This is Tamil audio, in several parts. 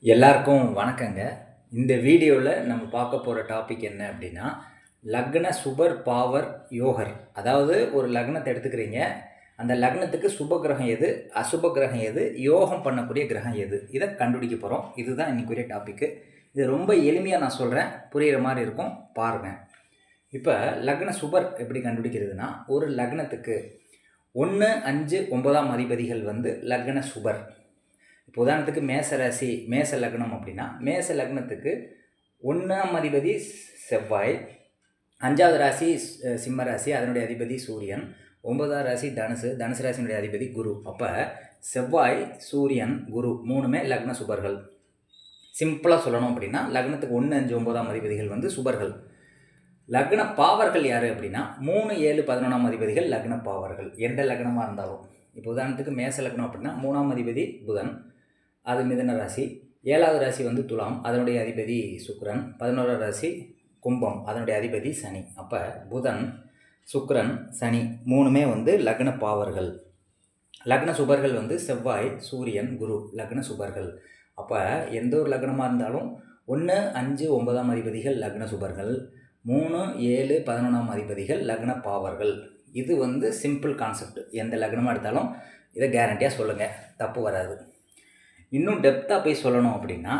எல்லாருக்கும் வணக்கங்க. இந்த வீடியோவில் நம்ம பார்க்க போகிற டாபிக் என்ன அப்படின்னா, லக்ன சுபர் பாவர் யோகர். அதாவது ஒரு லக்னத்தை எடுத்துக்கிறீங்க, அந்த லக்னத்துக்கு சுப கிரகம் எது, அசுப கிரகம் எது, யோகம் பண்ணக்கூடிய கிரகம் எது, இதை கண்டுபிடிக்க போகிறோம். இதுதான் இன்றைக்குரிய டாப்பிக்கு. இது ரொம்ப எளிமையாக நான் சொல்கிறேன், புரிகிற மாதிரி இருக்கும், பாருங்கள். இப்போ லக்ன சுபர் எப்படி கண்டுபிடிக்கிறதுனா, ஒரு லக்னத்துக்கு 1, 5, 9ஆம் அதிபதிகள் லக்ன சுபர். இப்போ உதாரணத்துக்கு மேச லக்னம் அப்படின்னா, மேச லக்னத்துக்கு 1ஆம் அதிபதி செவ்வாய், 5வது ராசி சிம்ம ராசி, அதனுடைய அதிபதி சூரியன், 9ஆம் ராசி தனுசு ராசியினுடைய அதிபதி குரு. அப்போ செவ்வாய், சூரியன், குரு மூணுமே லக்ன சுபர்கள். சிம்பிளாக சொல்லணும் அப்படின்னா, லக்னத்துக்கு 1, 5, 9ஆம் அதிபதிகள் சுபர்கள். லக்ன பாவர்கள் யார் அப்படின்னா, 3, 7, 11ஆம் அதிபதிகள் லக்ன பாவர்கள். எந்த லக்னமாக இருந்தாலும். இப்போ உதாரணத்துக்கு மேச லக்னம் அப்படின்னா 3ஆம் அதிபதி புதன், அது மிதுன ராசி. 7வது ராசி துலாம், அதனுடைய அதிபதி சுக்கிரன். 11ஆம் ராசி கும்பம், அதனுடைய அதிபதி சனி. அப்போ புதன், சுக்கிரன், சனி மூணுமே லக்ன பாவர்கள். லக்ன சுபர்கள் செவ்வாய், சூரியன், குரு லக்ன சுபர்கள். அப்போ எந்த ஒரு லக்னமாக இருந்தாலும் 1, 5, 9ஆம் அதிபதிகள் லக்ன சுபர்கள், 3, 7, 11ஆம் அதிபதிகள் லக்ன பாவர்கள். இது சிம்பிள் கான்செப்ட். எந்த லக்னமாக எடுத்தாலும் இதை கேரண்டியாக சொல்லுங்கள், தப்பு வராது. இன்னும் டெப்த்தாக போய் சொல்லணும் அப்படின்னா,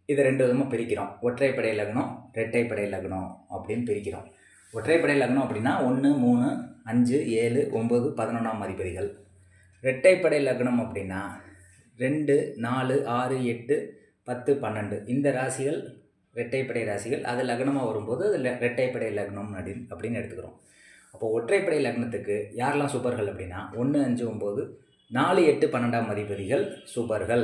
இதை 2 விதமாக பிரிக்கிறோம். ஒற்றைப்படை லக்னம், இரட்டைப்படை லக்னம் அப்படின்னு பிரிக்கிறோம். ஒற்றைப்படை லக்னம் அப்படின்னா 1, 3, 5, 7, 9, 11ஆம் அதிபதிகள். இரட்டைப்படை லக்னம் அப்படின்னா 2, 4, 6, 8, 10, 12 இந்த ராசிகள் இரட்டைப்படை ராசிகள். அது லக்னமாக வரும்போது அது இரட்டைப்படை லக்னம் அப்படின்னு எடுத்துக்கிறோம். அப்போ ஒற்றைப்படை லக்னத்துக்கு யாரெல்லாம் சூப்பர்கள் அப்படின்னா 1, 5, 9, 4, 8, 12ஆம் அதிபதிகள் சூப்பர்கள்.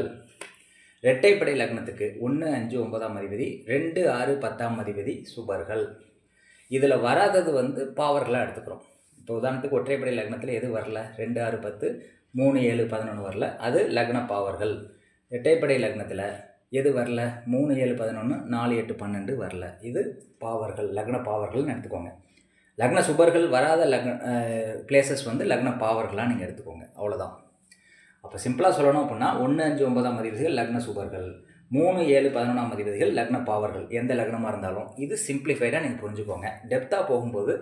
இரட்டைப்படை லக்னத்துக்கு 1, 5, 9ஆம் அதிபதி, 2, 6, 10ஆம் அதிபதி சூப்பர்கள். இதில் வராதது பாவர்களாக எடுத்துக்கிறோம். இப்போ உதாரணத்துக்கு ஒற்றைப்படை லக்னத்தில் எது வரல, 2, 6, 10, 3, 7, 11 வரல, அது லக்ன பாவர்கள். இரட்டைப்படை லக்னத்தில் எது வரல, 3, 7, 11, 4, 8, 12 வரல, இது பாவர்கள், லக்ன பாவர்கள்னு எடுத்துக்கோங்க. லக்ன சுபர்கள் வராத பிளேசஸ் லக்ன பாவர்களாக நீங்கள் எடுத்துக்கோங்க, அவ்வளோதான். அப்போ சிம்பிளாக சொல்லணும் அப்படின்னா 1, 5, 9ஆம் அதிபதிகள் லக்ன சுபர்கள், 3, 7, 11ஆம் அதிபதிகள் லக்ன பாவர்கள். எந்த லக்னமாக இருந்தாலும் இது சிம்பிளிஃபைடாக நீங்கள் புரிஞ்சுக்கோங்க. டெப்த்தாக போகும்போது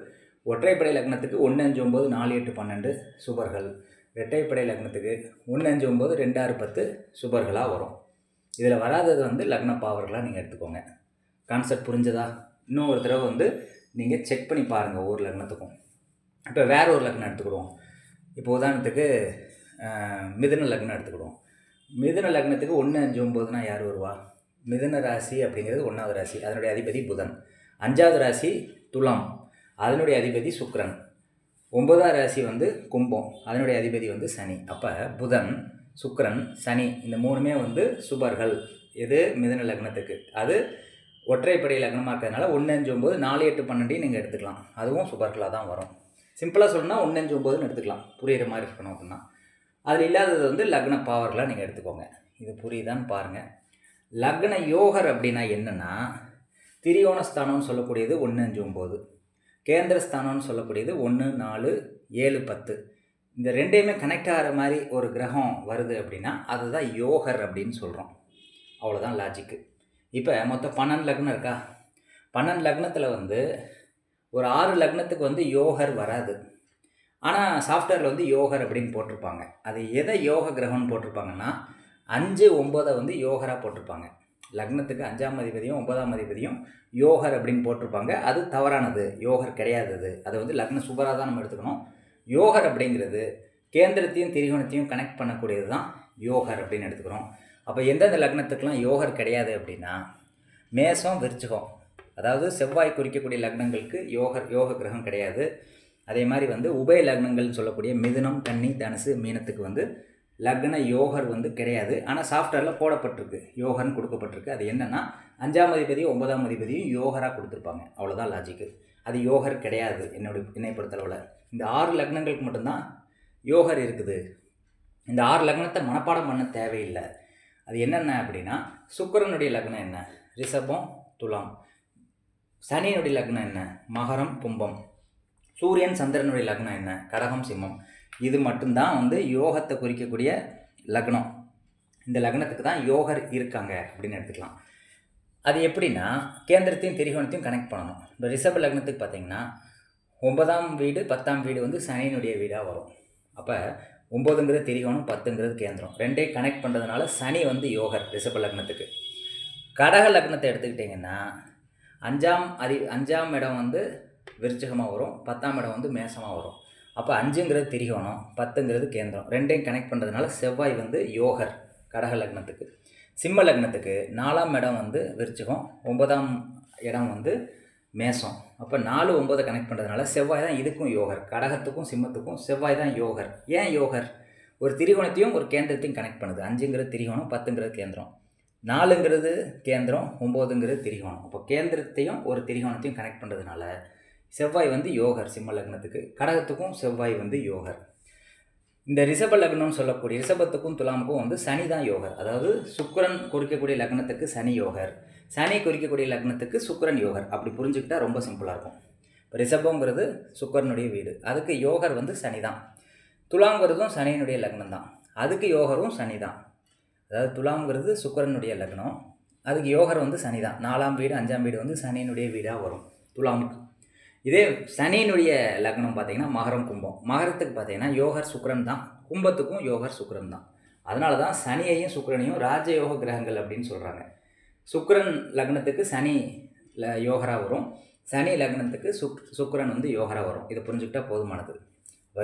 ஒற்றைப்படை லக்னத்துக்கு 1, 5, 9, 4, 8, 12 சுபர்கள். இரட்டைப்படை லக்னத்துக்கு 1, 5, 9, 2, 6, 10 சுபர்களாக வரும். இதில் வராதது லக்ன பாவர்களாக நீங்கள் எடுத்துக்கோங்க. கான்செப்ட் புரிஞ்சதா? இன்னும் ஒரு தடவை நீங்கள் செக் பண்ணி பாருங்கள் ஒவ்வொரு லக்னத்துக்கும். இப்போ வேற ஒரு லக்னம் எடுத்துக்கிடுவோம். இப்போ உதாரணத்துக்கு மிதுன லக்னம் எடுத்துக்கிடுவோம். மிதுன லக்னத்துக்கு 1, 5, 9னா யார் வருவா? மிதுன ராசி அப்படிங்கிறது 1வது ராசி, அதனுடைய அதிபதி புதன். 5வது ராசி துலாம், அதனுடைய அதிபதி சுக்கிரன். 9ஆம் ராசி கும்பம், அதனுடைய அதிபதி சனி. அப்போ புதன், சுக்கிரன், சனி இந்த மூணுமே சுபர்கள். எது மிதுன லக்னத்துக்கு. அது ஒற்றைப்படை லக்னமாக இருக்கிறதுனால 1, 5, 9, 4, 8, 12 நீங்கள் எடுத்துக்கலாம். அதுவும் சுபர்களாக தான் வரும். சிம்பிளாக சொல்லணும்னா 1, 5, 9ன்னு எடுத்துக்கலாம், புரிகிற மாதிரி இருக்கணும் அப்படின்னா. அதில் இல்லாதது லக்ன பாவர்களாக நீங்கள் எடுத்துக்கோங்க. இது புரியுதான்னு பாருங்கள். லக்ன யோகர் அப்படின்னா என்னென்னா, திரியோணஸ்தானம்னு சொல்லக்கூடியது 1, 5, 9, கேந்திரஸ்தானம்னு சொல்லக்கூடியது 1, 4, 7, 10 இந்த ரெண்டையுமே கனெக்ட் ஆகிற மாதிரி ஒரு கிரகம் வருது அப்படின்னா அதுதான் யோகர் அப்படின்னு சொல்கிறோம். அவ்வளோதான் லாஜிக்கு. இப்போ மொத்தம் 12 லக்னம் இருக்கா? 12 லக்னத்தில் ஒரு 6 லக்னத்துக்கு யோகர் வராது. ஆனால் சாஃப்ட்வேரில் யோகர் அப்படின்னு போட்டிருப்பாங்க. அது எதை யோக கிரகம்னு போட்டிருப்பாங்கன்னா 5, 9 யோகராக போட்டிருப்பாங்க. லக்னத்துக்கு 5ஆம் அதிபதியும் 9ஆம் அதிபதியும் யோகர் அப்படின்னு போட்டிருப்பாங்க. அது தவறானது, யோகர் கிடையாது. அது லக்ன சுபராக தான் நம்ம எடுத்துக்கணும். யோகர் அப்படிங்கிறது கேந்திரத்தையும் திரிகோணத்தையும் கனெக்ட் பண்ணக்கூடியது தான் யோகர் அப்படின்னு எடுத்துக்கிறோம். அப்போ எந்தெந்த லக்னத்துக்கெலாம் யோகர் கிடையாது அப்படின்னா, மேசம், விருச்சிகம், அதாவது செவ்வாய் குறிக்கக்கூடிய லக்னங்களுக்கு யோக கிரகம் கிடையாது. அதே மாதிரி உபய லக்னங்கள்னு சொல்லக்கூடிய மிதுனம், கன்னி, தனுசு, மீனத்துக்கு லக்ன யோகர் கிடையாது. ஆனால் சாஃப்ட்வேரில் போடப்பட்டிருக்கு, யோகர்னு கொடுக்கப்பட்டிருக்கு. அது என்னென்னா 5ஆம் அதிபதியும் 9ஆம் அதிபதியும் யோகராக கொடுத்துருப்பாங்க. அவ்வளோதான் லாஜிக்கு. அது யோகர் கிடையாது என்னை பொறுத்தளவில். இந்த 6 லக்னங்களுக்கு மட்டும்தான் யோகர் இருக்குது. இந்த 6 லக்னத்தை மனப்பாடம் பண்ண தேவையில்லை. அது என்னென்ன அப்படின்னா, சுக்கிரனுடைய லக்னம் என்ன? ரிஷபம், துலாம். சனியினுடைய லக்னம் என்ன? மகரம், கும்பம். சூரியன், சந்திரனுடைய லக்னம் என்ன? கடகம், சிம்மம். இது மட்டும்தான் யோகத்தை குறிக்கக்கூடிய லக்னம். இந்த லக்னத்துக்கு தான் யோகர் இருக்காங்க அப்படின்னு எடுத்துக்கலாம். அது எப்படின்னா கேந்திரத்தையும் திரிகோணத்தையும் கனெக்ட் பண்ணணும். இப்போ ரிஷப லக்னத்துக்கு பார்த்தீங்கன்னா 9ஆம் வீடு 10ஆம் வீடு வந்து சனியினுடைய வீடாக வரும். அப்போ 9ங்கிறது திரிகோணம், 10ங்கிறது கேந்திரம், ரெண்டையும் கனெக்ட் பண்ணுறதுனால சனி வந்து யோகர் ரிஷப லக்னத்துக்கு. கடக லக்னத்தை எடுத்துக்கிட்டிங்கன்னா 5ஆம் இடம் வந்து விருச்சிகமாக வரும், 10ஆம் இடம் வந்து மேசமாக வரும். அப்போ 5ங்கிறது திரிகோணம், 10ங்கிறது கேந்திரம், ரெண்டையும் கனெக்ட் பண்ணுறதுனால செவ்வாய் வந்து யோகர் கடக லக்னத்துக்கு. சிம்ம லக்னத்துக்கு 4ஆம் இடம் வந்து விருச்சிகம், 9ஆம் இடம் வந்து மேசம். அப்போ 4, 9 கனெக்ட் பண்ணுறதுனால செவ்வாய் தான் இதுக்கும் யோகர். கடகத்துக்கும் சிம்மத்துக்கும் செவ்வாய் தான் யோகர். ஏன் யோகர்? ஒரு திரிகோணத்தையும் ஒரு கேந்திரத்தையும் கனெக்ட் பண்ணுது. 5ங்கிறது திரிகோணம், 10ங்கிறது கேந்திரம், 4ங்கிறது கேந்திரம், 9ங்கிறது திரிகோணம். அப்போ கேந்திரத்தையும் ஒரு திரிகோணத்தையும் கனெக்ட் பண்ணுறதுனால செவ்வாய் வந்து யோகர் சிம்ம லக்னத்துக்கு. கடகத்துக்கும் செவ்வாய் வந்து யோகர். இந்த ரிஷப லக்னம்னு சொல்லக்கூடிய ரிஷபத்துக்கும் துலாமுக்கும் வந்து சனி தான் யோகர். அதாவது சுக்கிரன் குறிக்கக்கூடிய லக்னத்துக்கு சனி யோகர், சனி குறிக்கக்கூடிய லக்னத்துக்கு சுக்கிரன் யோகர். அப்படி புரிஞ்சுக்கிட்டா ரொம்ப சிம்பிளாக இருக்கும். இப்போ ரிஷபங்கிறது சுக்கிரனுடைய வீடு, அதுக்கு யோகர் வந்து சனி தான். துலாங்கிறதும் சனியினுடைய லக்னம் தான், அதுக்கு யோகரும் சனி தான். அதாவது துலாம்ங்கிறது சுக்கிரனுடைய லக்னம், அதுக்கு யோகர் வந்து சனி தான். 4ஆம் வீடு 5ஆம் வீடு வந்து சனியினுடைய வீடாக வரும் துலாமுக்கு. இதே சனியினுடைய லக்னம் பார்த்திங்கன்னா மகரம், கும்பம். மகரத்துக்கு பார்த்திங்கன்னா யோகர் சுக்கிரன் தான், கும்பத்துக்கும் யோகர் சுக்கிரன் தான். அதனால தான் சனியையும் சுக்கிரனையும் ராஜயோக கிரகங்கள் அப்படின்னு சொல்கிறாங்க. சுக்கிரன் லக்னத்துக்கு சனி யோகராக வரும், சனி லக்னத்துக்கு சுக்கிரன் வந்து யோகராக வரும். இதை புரிஞ்சுக்கிட்டா போதுமானது.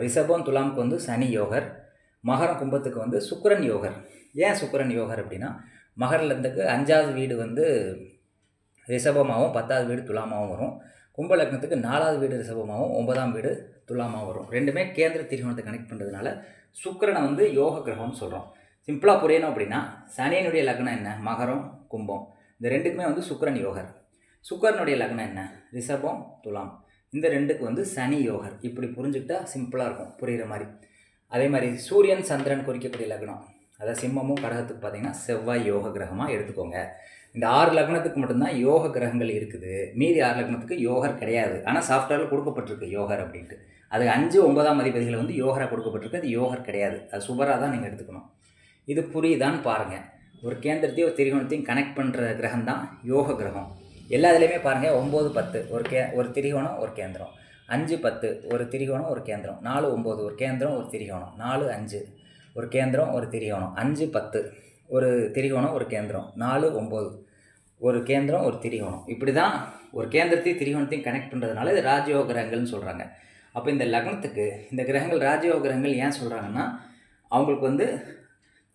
ரிஷபம் துலாமுக்கு வந்து சனி யோகர், மகரம் கும்பத்துக்கு வந்து சுக்கிரன் யோகர். ஏன் சுக்கிரன் யோகர் அப்படின்னா மகர லக்னத்துக்கு 5ஆவது வீடு வந்து ரிஷபமாகவும் 10ஆவது வீடு துலாமாகவும் வரும். கும்ப லக்னத்துக்கு 4ஆவது வீடு ரிஷபமாகவும் 9ஆம் வீடு துலாமாகவும் வரும். ரெண்டுமே கேந்திர திரிகோணத்தை கனெக்ட் பண்ணுறதுனால சுக்கிரனை வந்து யோக கிரகம்னு சொல்கிறோம். சிம்பிளாக புரியணும் அப்படின்னா சனியினுடைய லக்னம் என்ன? மகரம், கும்பம். இந்த ரெண்டுக்குமே வந்து சுக்கிரன் யோகர். சுக்கிரனுடைய லக்னம் என்ன? ரிஷபம், துலாம். இந்த ரெண்டுக்கு வந்து சனி யோகர். இப்படி புரிஞ்சுக்கிட்டா சிம்பிளாக இருக்கும், புரிகிற மாதிரி. அதே மாதிரி சூரியன் சந்திரன் குறிக்கக்கூடிய லக்னம், அதாவது சிம்மமும் கடகத்துக்கு பார்த்திங்கன்னா செவ்வாய் யோக கிரகமாக எடுத்துக்கோங்க. இந்த 6 லக்னத்துக்கு மட்டும்தான் யோக கிரகங்கள் இருக்குது, மீதி 6 லக்னத்துக்கு யோகர் கிடையாது. ஆனால் சாஃப்ட்வேரில் கொடுக்கப்பட்டிருக்கு யோகர் அப்படின்ட்டு. அது 5, 9ஆம் அதிபதிகளை வந்து யோகராக கொடுக்கப்பட்டிருக்கு, அது யோகர் கிடையாது, அது சுபராக தான் நீங்கள் எடுத்துக்கணும். இது புரியுதான்னு பாருங்கள். ஒரு கேந்திரத்தையும் ஒரு திரிகோணத்தையும் கனெக்ட் பண்ணுற கிரகம் தான் யோக கிரகம். எல்லா இதுலேயுமே பாருங்கள் 9, 10 ஒரு திரிகோணம் ஒரு கேந்திரம், 5, 10 ஒரு திரிகோணம் ஒரு கேந்திரம், 4, 9 ஒரு கேந்திரம் ஒரு திரிகோணம், 4, 5 ஒரு கேந்திரம் ஒரு திரிகோணம், 5, 10 ஒரு திரிகோணம் ஒரு கேந்திரம், 4, 9 ஒரு கேந்திரம் ஒரு திரிகோணம். இப்படி தான் ஒரு கேந்திரத்தையும் திரிகோணத்தையும் கனெக்ட் பண்ணுறதுனால இது ராஜயோக கிரகங்கள்னு சொல்கிறாங்க. அப்போ இந்த லக்னத்துக்கு இந்த கிரகங்கள் ராஜயோக கிரகங்கள் ஏன் சொல்கிறாங்கன்னா அவங்களுக்கு வந்து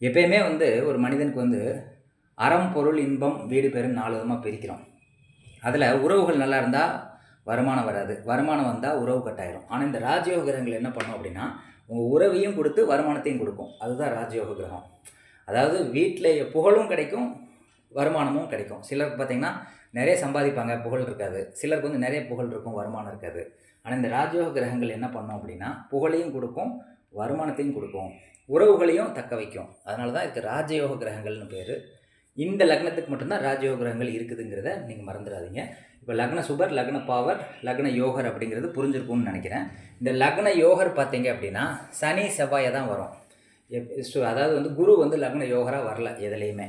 எப்பயுமே வந்து ஒரு மனிதனுக்கு வந்து அறம், பொருள், இன்பம், வீடு, பேருன்னு 4 விதமாக பிரிக்கிறோம். அதில் உறவுகள் நல்லா இருந்தால் வருமானம் வராது, வருமானம் வந்தால் உறவு கட்டாயிரும். ஆனால் இந்த ராஜயோக கிரகங்கள் என்ன பண்ணும் அப்படின்னா உங்கள் உறவையும் கொடுத்து வருமானத்தையும் கொடுக்கும். அதுதான் ராஜயோக கிரகம். அதாவது வீட்டில் புகழும் கிடைக்கும், வருமானமும் கிடைக்கும். சிலருக்கு பார்த்திங்கன்னா நிறைய சம்பாதிப்பாங்க, புகழ் இருக்காது. சிலருக்கு வந்து நிறைய புகழ் இருக்கும், வருமானம் இருக்காது. ஆனால் இந்த ராஜயோக கிரகங்கள் என்ன பண்ணோம் அப்படின்னா புகழையும் கொடுக்கும், வருமானத்தையும் கொடுக்கும், உறவுகளையும் தக்க வைக்கும். அதனால தான் இதுக்கு ராஜயோக கிரகங்கள்னு பேர். இந்த லக்னத்துக்கு மட்டும்தான் ராஜயோக கிரகங்கள் இருக்குதுங்கிறத நீங்கள் மறந்துடாதீங்க. இப்போ லக்ன சுபர், லக்ன பாவர், லக்ன யோகர் அப்படிங்கிறது புரிஞ்சிருக்கும்னு நினைக்கிறேன். இந்த லக்ன யோகர் பார்த்தீங்க அப்படின்னா சனி செவ்வாயை தான் வரும். அதாவது வந்து குரு வந்து லக்ன யோகராக வரல எதுலேயுமே.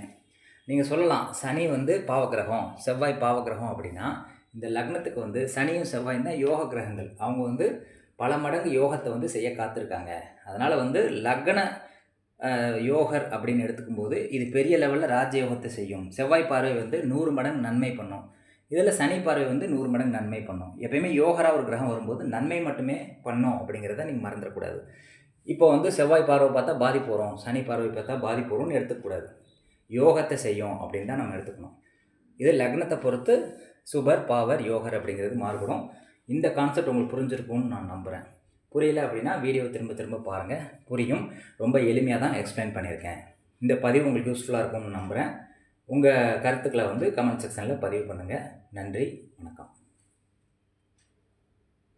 நீங்கள் சொல்லலாம் சனி வந்து பாவகிரகம், செவ்வாய் பாவகிரகம் அப்படின்னா இந்த லக்னத்துக்கு வந்து சனியும் செவ்வாயும் தான் யோக கிரகங்கள். அவங்க வந்து பல மடங்கு யோகத்தை வந்து செய்ய காத்திருக்காங்க. அதனால் வந்து லக்ன யோகர் அப்படின்னு எடுத்துக்கும்போது இது பெரிய லெவலில் ராஜயோகத்தை செய்யும். செவ்வாய் பார்வை வந்து 100 மடங்கு நன்மை பண்ணும். இதில் சனி பார்வை வந்து 100 மடங்கு நன்மை பண்ணும். எப்பயுமே யோகராக ஒரு கிரகம் வரும்போது நன்மை மட்டுமே பண்ணும் அப்படிங்கிறத நீங்கள் மறந்துடக்கூடாது. இப்போ வந்து செவ்வாய் பார்வை பார்த்தா பாதிப்பு வரும், சனி பார்வை பார்த்தா பாதிப்பு வரும்னு எடுத்துக்கூடாது. யோகத்தை செய்யும் அப்படின்னு தான் நம்ம எடுத்துக்கணும். இது லக்னத்தை பொறுத்து சுபர், பாவர், யோகர் அப்படிங்கிறது மாறுபடும். இந்த கான்செப்ட் உங்களுக்கு புரிஞ்சிருக்கும்னு நான் நம்புகிறேன். புரியல அப்படின்னா வீடியோ திரும்ப திரும்ப பாருங்கள், புரியும். ரொம்ப எளிமையாக தான் எக்ஸ்பிளைன் பண்ணியிருக்கேன். இந்த பதிவு உங்களுக்கு யூஸ்ஃபுல்லாக இருக்கும்னு நம்புகிறேன். உங்கள் கருத்துக்களை வந்து கமெண்ட் செக்ஷனில் பதிவு பண்ணுங்கள். நன்றி, வணக்கம்.